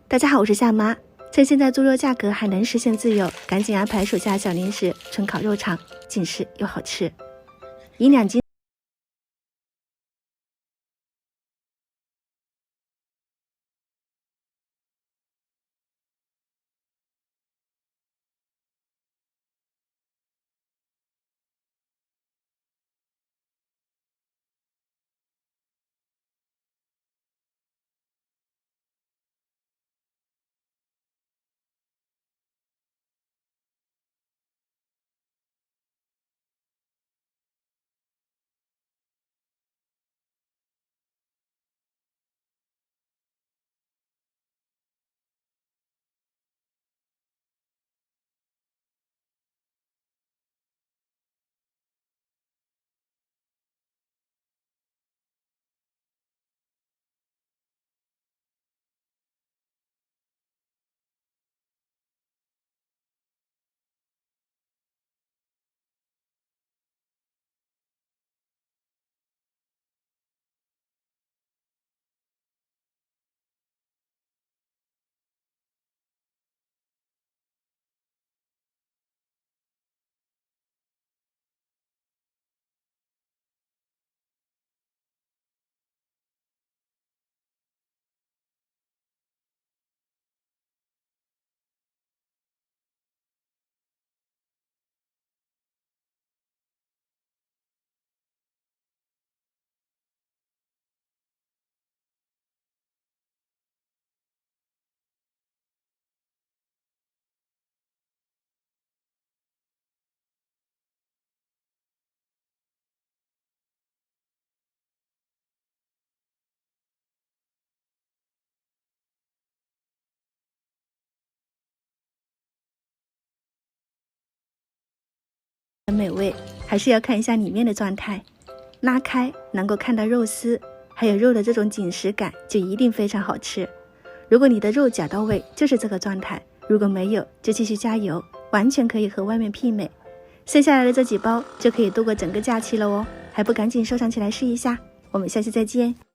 大家好，我是夏妈。趁现在猪肉价格还能实现自由，赶紧安排手下小零食，纯烤肉肠，紧实又好吃。以2斤美味，还是要看一下里面的状态。拉开能够看到肉丝，还有肉的这种紧实感，就一定非常好吃。如果你的肉夹到位，就是这个状态；如果没有，就继续加油，完全可以和外面媲美。剩下来的这几包就可以度过整个假期了哦，还不赶紧收藏起来试一下？我们下期再见。